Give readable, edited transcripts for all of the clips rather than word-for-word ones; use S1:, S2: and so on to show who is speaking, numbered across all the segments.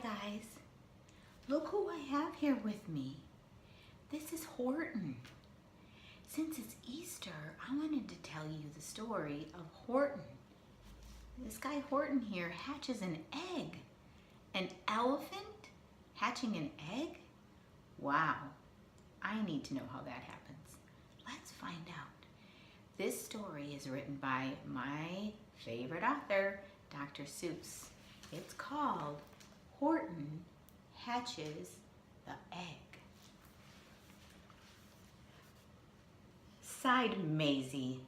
S1: guys. Look who I have here with me. This is Horton. Since it's Easter, I wanted to tell you the story of Horton. This guy Horton here hatches an egg. An elephant hatching an egg? Wow, I need to know how that happens. Let's find out. This story is written by my favorite author, Dr. Seuss. It's called Horton Hatches the Egg. Sighed Maisie,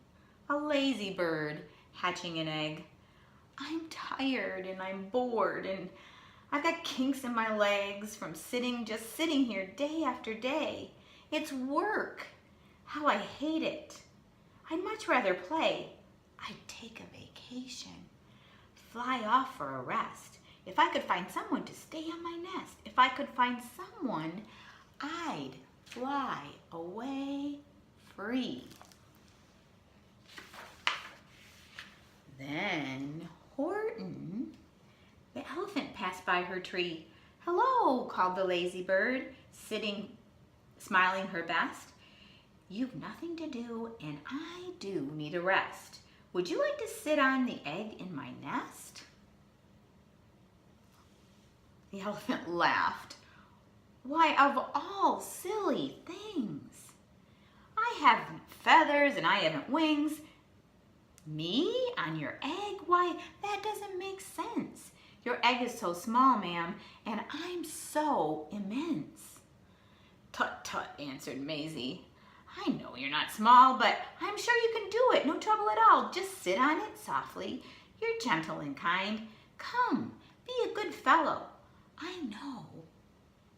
S1: a lazy bird hatching an egg. I'm tired and I'm bored and I've got kinks in my legs from just sitting here day after day. It's work. How I hate it. I'd much rather play. I'd take a vacation. Fly off for a rest. If I could find someone to stay on my nest. If I could find someone, I'd fly away free. Then Horton, the elephant, passed by her tree. Hello, called the lazy bird, smiling her best. You've nothing to do, and I do need a rest. Would you like to sit on the egg in my nest? The elephant laughed. Why, of all silly things. I haven't feathers and I haven't wings. Me on your egg? Why, that doesn't make sense. Your egg is so small, ma'am, and I'm so immense. Tut, tut, answered Maisie. I know you're not small, but I'm sure you can do it. No trouble at all. Just sit on it softly. You're gentle and kind. Come, be a good fellow. I know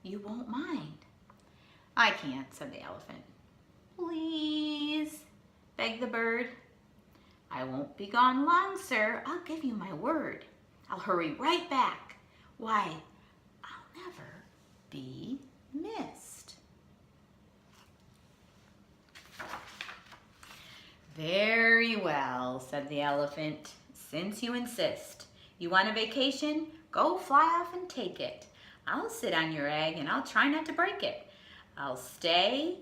S1: you won't mind. I can't, said the elephant. Please, begged the bird. I won't be gone long, sir. I'll give you my word. I'll hurry right back. Why, I'll never be missed. Very well, said the elephant, since you insist. You want a vacation? Go fly off and take it. I'll sit on your egg and I'll try not to break it. I'll stay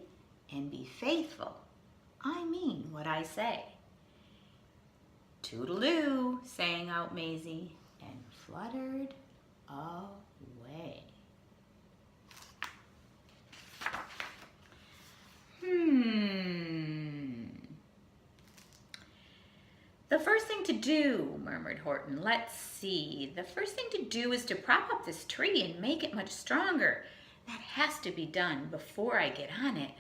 S1: and be faithful. I mean what I say. Toodaloo, sang out Maisie, and fluttered away. The first thing to do, murmured Horton. Let's see. The first thing to do is to prop up this tree and make it much stronger. That has to be done before I get on it.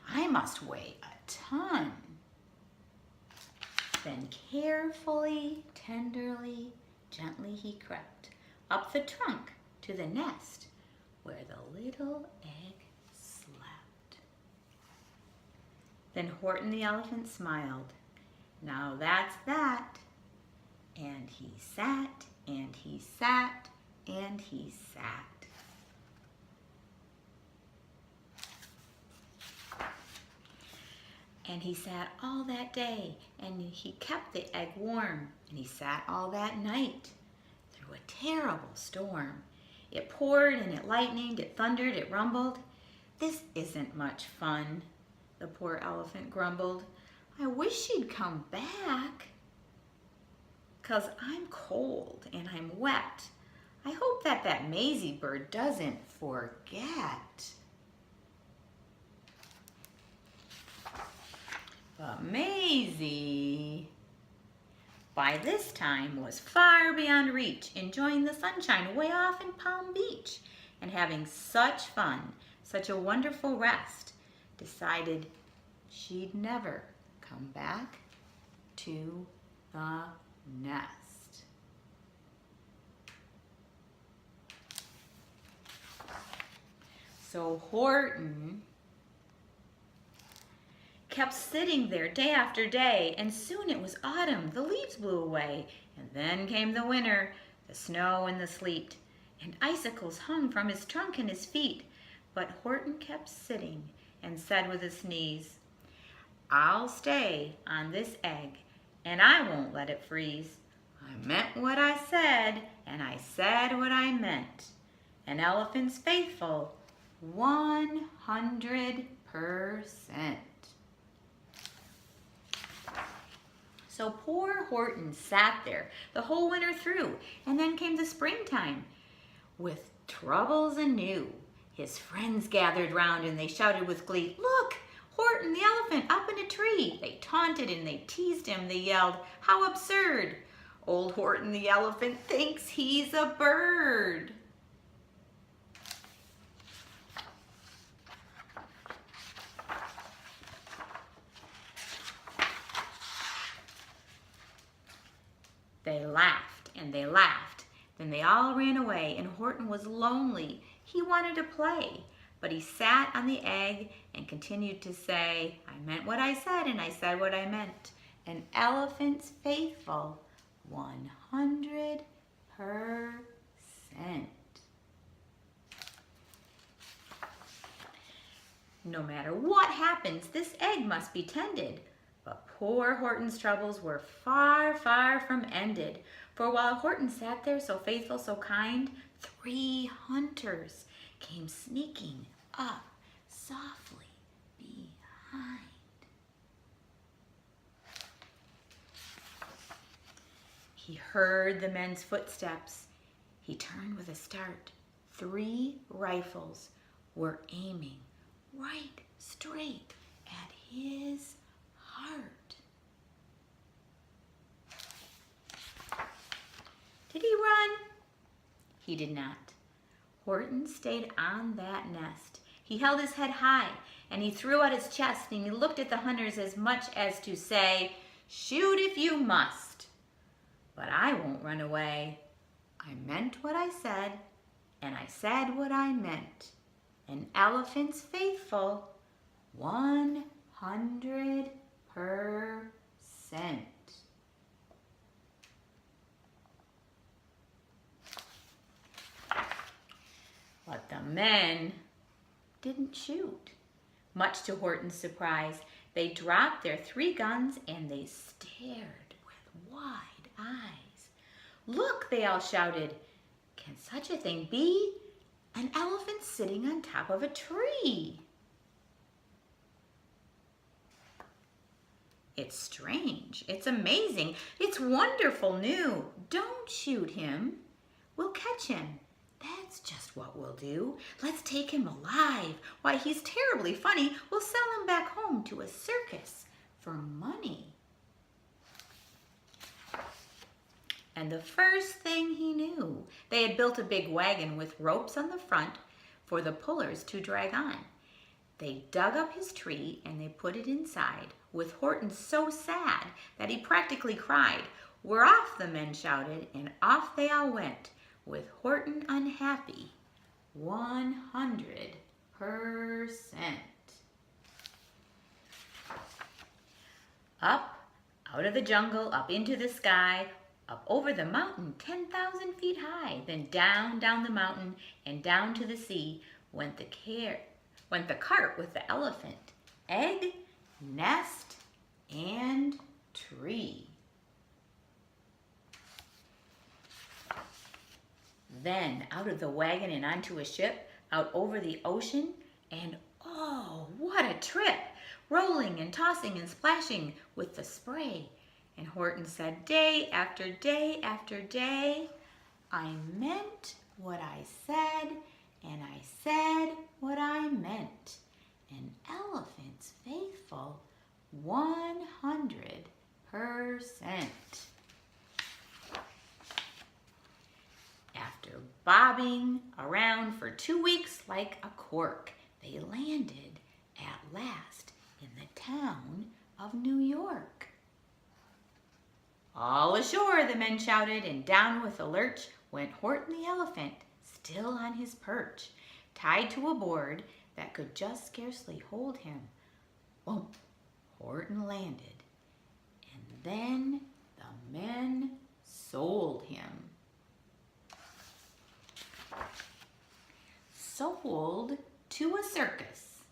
S1: I must weigh a ton. Then carefully, tenderly, gently he crept up the trunk to the nest where the little egg slept. Then Horton the elephant smiled. Now that's that. And he sat, and he sat, and he sat. And he sat all that day, and he kept the egg warm, and he sat all that night through a terrible storm. It poured and it lightened, it thundered, it rumbled. This isn't much fun, the poor elephant grumbled. I wish she'd come back, 'cause I'm cold and I'm wet. I hope that Maisie bird doesn't forget. But Maisie, by this time, was far beyond reach, enjoying the sunshine way off in Palm Beach and having such fun, such a wonderful rest, decided she'd never come back to the nest. So Horton kept sitting there day after day, and soon it was autumn. The leaves blew away, and then came the winter, the snow and the sleet, and icicles hung from his trunk and his feet. But Horton kept sitting and said with a sneeze, I'll stay on this egg, and I won't let it freeze. I meant what I said, and I said what I meant. and elephants faithful 100%. So poor Horton sat there the whole winter through, and then came the springtime with troubles anew. His friends gathered round and they shouted with glee, "Look, Horton the elephant up in a tree." They taunted and they teased him. They yelled, "How absurd! Old Horton the elephant thinks he's a bird." They laughed and they laughed. Then they all ran away, and Horton was lonely. He wanted to play, but he sat on the egg and continued to say, "I meant what I said, and I said what I meant. An elephant's faithful 100%. No matter what happens, this egg must be tended. But poor Horton's troubles were far, far from ended. For while Horton sat there so faithful, so kind, 3 hunters came sneaking up softly behind. He heard the men's footsteps. He turned with a start. 3 rifles were aiming right straight at his heart. Did he run? He did not. Horton stayed on that nest. He held his head high and he threw out his chest and he looked at the hunters as much as to say, "Shoot if you must, but I won't run away. I meant what I said, and I said what I meant. An elephant's faithful 100%. But the men didn't shoot. Much to Horton's surprise, they dropped their 3 guns and they stared with wide eyes. "Look," they all shouted. "Can such a thing be? An elephant sitting on top of a tree." "It's strange, it's amazing, it's wonderful new. Don't shoot him. We'll catch him. That's just what we'll do. Let's take him alive. Why, he's terribly funny. We'll sell him back home to a circus for money." And the first thing he knew, they had built a big wagon with ropes on the front for the pullers to drag on. They dug up his tree and they put it inside, with Horton so sad that he practically cried. "We're off," the men shouted, and off they all went, with Horton unhappy 100%. Up, out of the jungle, up into the sky, up over the mountain 10,000 feet high, then down, down the mountain, and down to the sea went the cart with the elephant, egg, nest, and tree. Then out of the wagon and onto a ship, out over the ocean, and oh, what a trip! Rolling and tossing and splashing with the spray. And Horton said, day after day after day, "I meant what I said, and I said what I meant. An elephant's faithful 100%. After bobbing around for 2 weeks like a cork, they landed at last in the town of New York. "All ashore," the men shouted, and down with a lurch went Horton the elephant, still on his perch, tied to a board that could just scarcely hold him. Bump! Horton landed, and then the men sold him. Sold to a circus.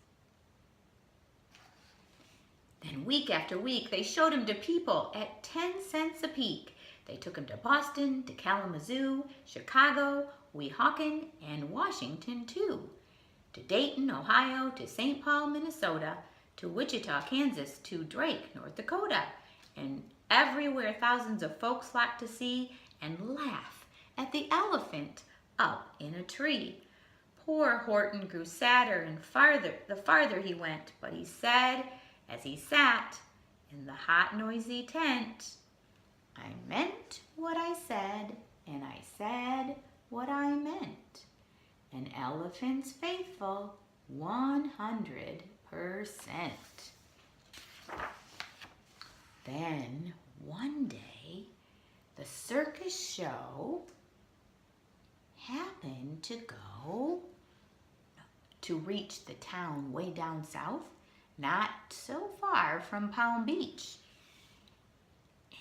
S1: Then week after week, they showed him to people at 10 cents a peek. They took him to Boston, to Kalamazoo, Chicago, Weehawken, and Washington too. To Dayton, Ohio, to St. Paul, Minnesota, to Wichita, Kansas, to Drake, North Dakota, and everywhere thousands of folks flock to see and laugh at the elephant up in a tree. Poor Horton grew sadder and the farther he went, but he said, as he sat in the hot, noisy tent, I meant what I said, and I said what I meant. An elephant's faithful 100%. Then one day, the circus show happened to reach the town way down south, not so far from Palm Beach.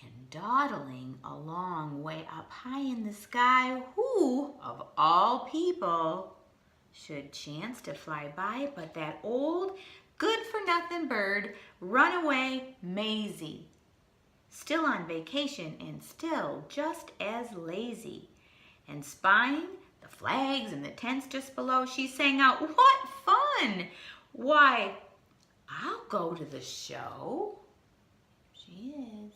S1: And dawdling along way up high in the sky, who, of all people, should chance to fly by but that old, good-for-nothing bird, Runaway Maisie. Still on vacation and still just as lazy. And spying the flags and the tents just below, she sang out, what fun! Why, I'll go to the show. She is.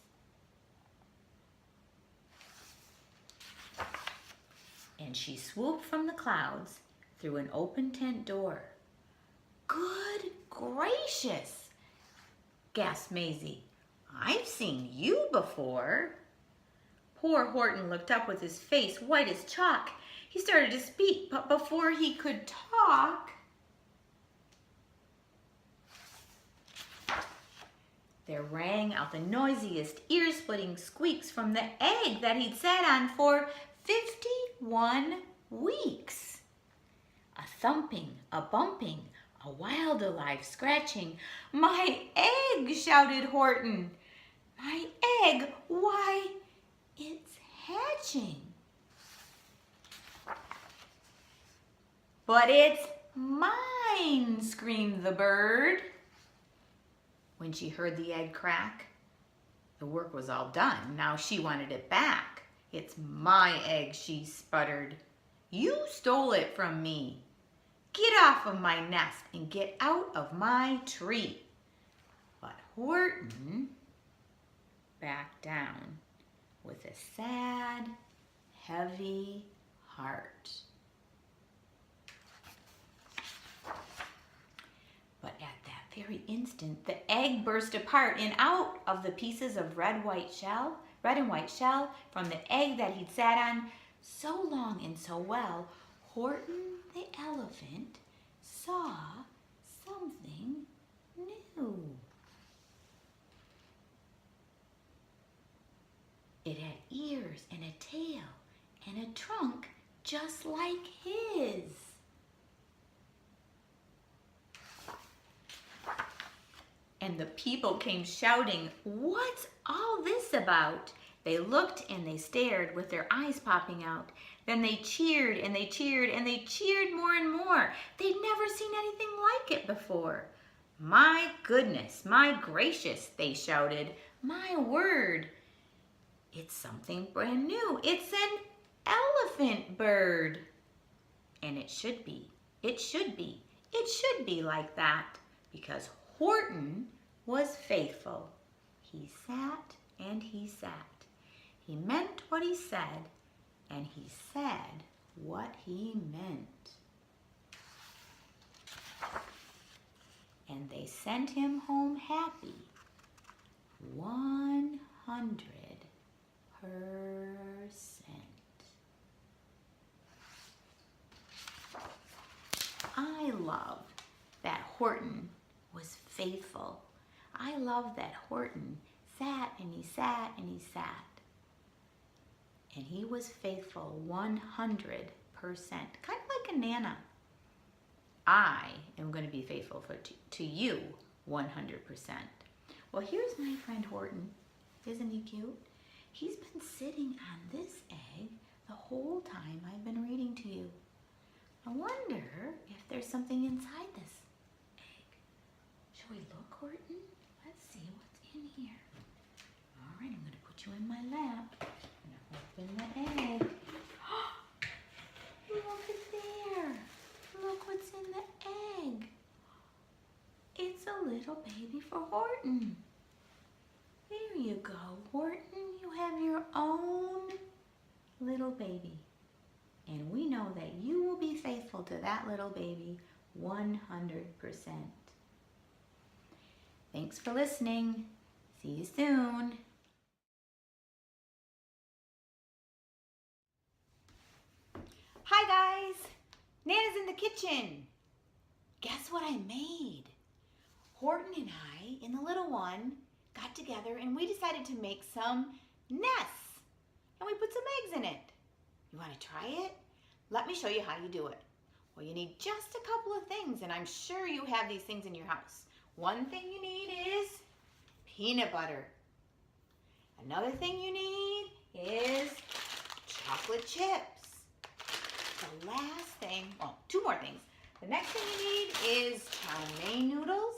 S1: And she swooped from the clouds through an open tent door. Good gracious, gasped Maisie. I've seen you before. Poor Horton looked up with his face white as chalk. He started to speak, but before he could talk, there rang out the noisiest, ear-splitting squeaks from the egg that he'd sat on for 51 weeks. A thumping, a bumping, a wild alive scratching. My egg, shouted Horton. My egg, why, it's hatching. But it's mine, screamed the bird. When she heard the egg crack, the work was all done. Now she wanted it back. It's my egg, she sputtered. You stole it from me. Get off of my nest and get out of my tree. But Horton backed down with a sad, heavy heart. But at that very instant, the egg burst apart, and out of the pieces of red and white shell from the egg that he'd sat on so long and so well, Horton the elephant saw something new. It had ears and a tail and a trunk just like his. And the people came shouting, what's all this about? They looked and they stared with their eyes popping out. Then they cheered and they cheered and they cheered more and more. They'd never seen anything like it before. My goodness, my gracious, they shouted. My word, it's something brand new. It's an elephant bird. And it should be, it should be, it should be like that, because Horton was faithful. He sat and he sat. He meant what he said, and he said what he meant. And they sent him home happy, 100%. I love that Horton was faithful. I love that Horton sat and he sat and he sat. And he was faithful 100%, kind of like a Nana. I am going to be faithful to you 100%. Well, here's my friend Horton. Isn't he cute? He's been sitting on this egg the whole time I've been reading to you. I wonder if there's something inside this egg. Shall we look, Horton? Let's see what's in here. All right, I'm going to put you in my lap. I'm going to open the egg. what's in the egg. It's a little baby for Horton. There you go, Horton. You have your own little baby. And we know that you will be faithful to that little baby 100%. Thanks for listening. See you soon. Hi guys, Nana's in the kitchen. Guess what I made? Horton and I, and the little one, got together and we decided to make some nests. And we put some eggs in it. You want to try it? Let me show you how you do it. Well, you need just a couple of things, and I'm sure you have these things in your house. One thing you need is peanut butter. Another thing you need is chocolate chips. The last thing, well, two more things. The next thing you need is chow mein noodles,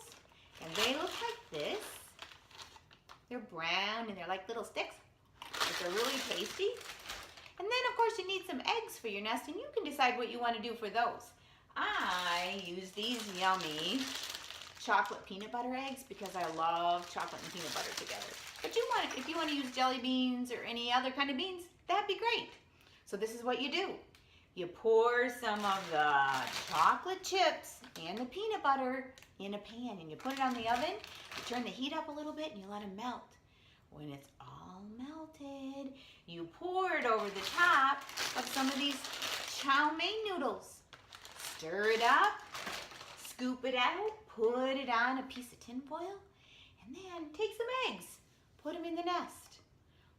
S1: and they look like this. They're brown and they're like little sticks, but they're really tasty. And then, of course, you need some eggs for your nest, and you can decide what you want to do for those. I use these yummy chocolate peanut butter eggs because I love chocolate and peanut butter together. But if you want to use jelly beans or any other kind of beans, that'd be great. So this is what you do. You pour some of the chocolate chips and the peanut butter in a pan, and you put it on the oven. You turn the heat up a little bit, and you let them melt. When it's all melted, you pour it over the top of some of these chow mein noodles. Stir it up, scoop it out, put it on a piece of tin foil, and then take some eggs, put them in the nest.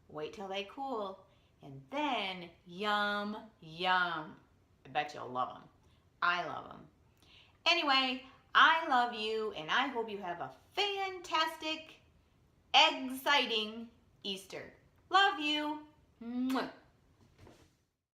S1: Wait till they cool, and then yum, yum. I bet you'll love them. I love them. Anyway, I love you, and I hope you have a fantastic, exciting Easter. Love you. Mwah.